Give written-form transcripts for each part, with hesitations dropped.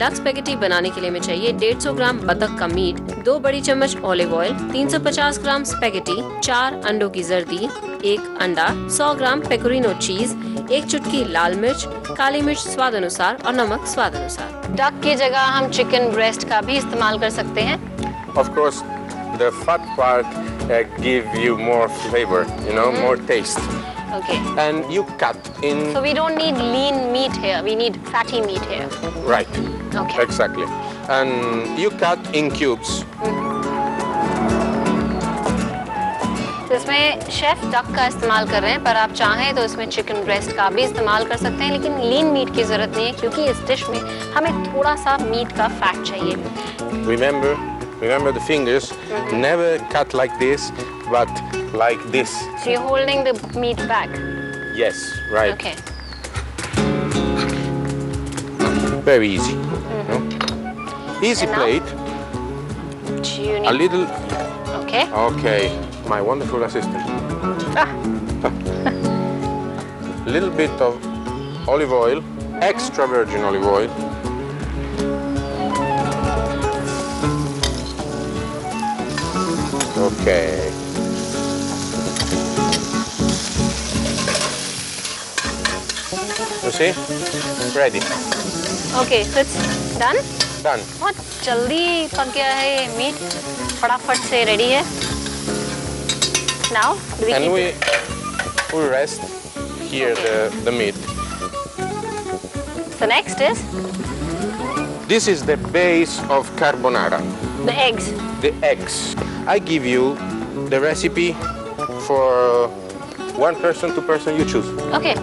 Duck spaghetti बनाने के लिए हमें चाहिए 150 ग्राम बतख का मीट, 2 बड़ी चम्मच ऑलिव ऑयल, 350 ग्राम स्पेगेटी, 4 अंडों की जर्दी, 1 अंडा, 100 ग्राम पेकोरिनो चीज, 1 चुटकी लाल मिर्च, काली मिर्च स्वाद अनुसार और नमक स्वाद अनुसार। डक की जगह हम चिकन ब्रेस्ट का भी इस्तेमाल कर सकते हैं। Of course, the fat part give you more flavor, you know, more taste. Okay. And you cut in. So we don't need lean meat here. We need fatty meat here. Right. Okay. Exactly. And you cut in cubes. तो इसमें chef duck का इस्तेमाल कर रहे हैं, पर आप चाहें तो इसमें चिकन ब्रेस्ट का भी इस्तेमाल कर सकते हैं, लेकिन लीन मीट की जरूरत नहीं है क्योंकि इस डिश में हमें थोड़ा सा मीट का फैट चाहिए। Remember the fingers. Never cut like this, but like this. So you're holding the meat back. Yes, right. Okay. Very easy. No? Easy And plate. You need... A little. Okay. Okay. My wonderful assistant. A little bit of olive oil, extra virgin olive oil. Okay. You see? Ready. Okay, so it's done. Done. बहुत जल्दी पक गया है ये meet, फटाफट से ready है। Now do we And keep it? we rest here the meat. So next is This is the base of carbonara. the eggs. The eggs. I give you the recipe for 1 person, 2 person, you choose. Okay.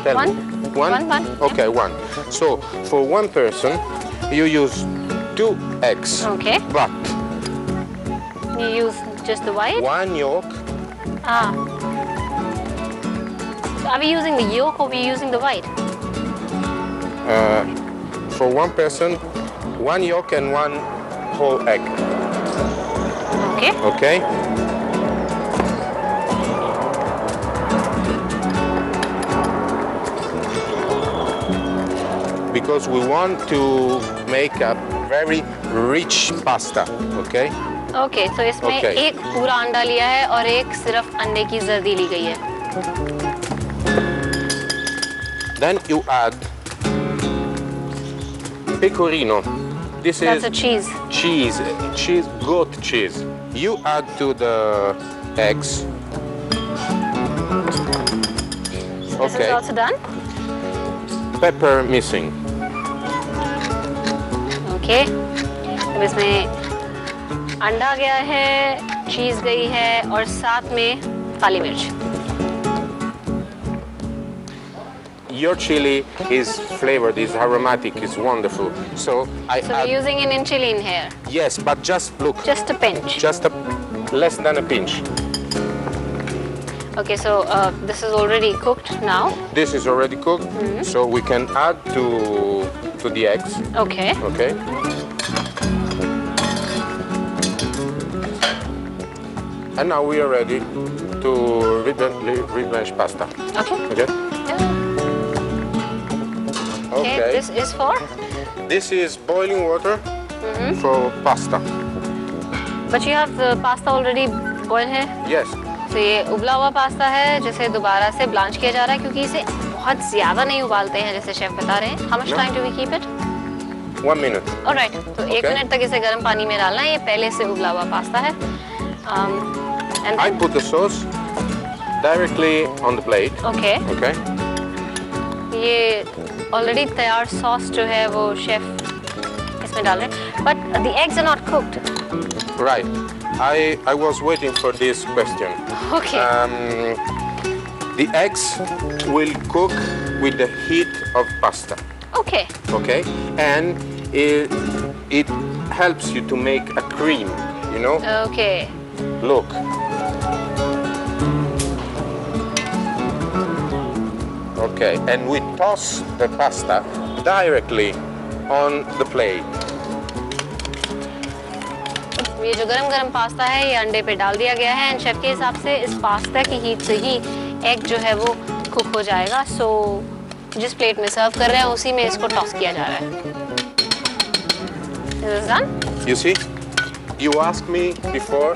Tell One? me. One? One. Okay, 1. So for 1 person, you use 2 eggs. Okay. But You use just the white? 1 yolk. Ah. So are we using the yolk or are we using the white? For 1 person, 1 yolk and 1 whole egg. Okay. Okay? Because we want to make a very rich pasta, okay? Okay, so इसमें Okay. एक पूरा अंडा लिया है और एक सिर्फ अंडे की जर्दी ली गई है। Then you add pecorino. This That's a is cheese. cheese, goat cheese. You add to the eggs. So this is also done. Pepper missing. Okay. अब इसमें अंडा गया है, चीज गई है और साथ में काली मिर्च। Your chili is flavored, is aromatic, is wonderful. So I So we're add. using an chili in here. Yes, but just look. Just a pinch. Just less than a pinch. Okay, so this is already cooked now. This is already cooked, so we can add to the eggs. Okay. Okay. And now we are ready to replenish pasta. Okay. Okay. Okay. This is for? This is boiling water for pasta. But you have the pasta already boiled है? Yes. तो ये उबला हुआ pasta है जिसे दोबारा से blanch किया जा रहा है क्योंकि इसे बहुत ज्यादा नहीं उबालते हैं जैसे शेफ बता रहे हैं। How much time do we keep it? 1 minute. Alright, तो 1 मिनट तक इसे गर्म पानी में डालना है। ये पहले से उबला हुआ पास्ता है। And I then, put the sauce directly on the plate. okay, Okay. ये ऑलरेडी तैयार सॉस जो है वो शेफ इसमें डाल रहे हैं। But the eggs are not cooked. Right. I was waiting for this question. Okay. The eggs will cook with the heat of pasta. Okay. Okay, and it helps you to make a cream. You know. Okay. Look. Okay, and we toss the pasta directly on the plate. ये जो गरम pasta है ये अंडे पे डाल दिया गया है एंड शेफ के हिसाब से इस पास्ता की हीट से ही एग जो है वो कुक हो जाएगा। सो जिस प्लेट में सर्व कर रहे हैं उसी में इसको टॉस किया जा रहा है। Is done? You see? You asked me before,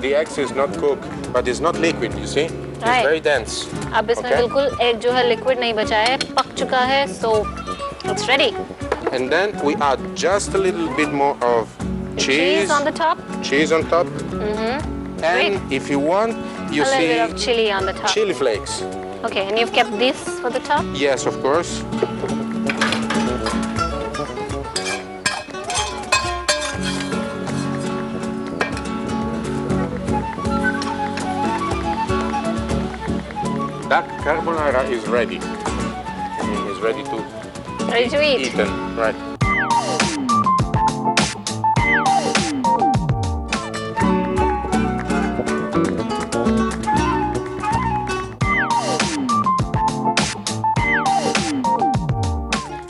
the eggs is not cooked, but it's not liquid, you see? It's Right. very dense. अब इसमें बिल्कुल एग जो है लिक्विड नहीं बचा है, पक चुका है, so it's ready. And then we add just a little bit more of cheese. On the top. Cheese on top. Mm-hmm. And if you want, you a see little bit of chili on the top. chili flakes. Okay, and you've kept this for the top? Yes, of course. That carbonara is ready. It's ready to eat. Eaten, right.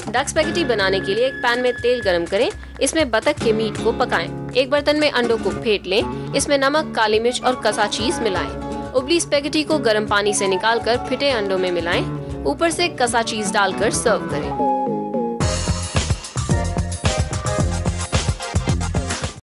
Duck spaghetti बनाने के लिए एक pan में तेल गरम करें, इसमें बतख के मीट को पकाएं। एक बर्तन में अंडों को फेंट लें, इसमें नमक, काली मिर्च और कसा चीज मिलाएं। उबली स्पैगेटी को गर्म पानी से निकालकर फिटे अंडों में मिलाएं। ऊपर से कसा चीज डालकर सर्व करें।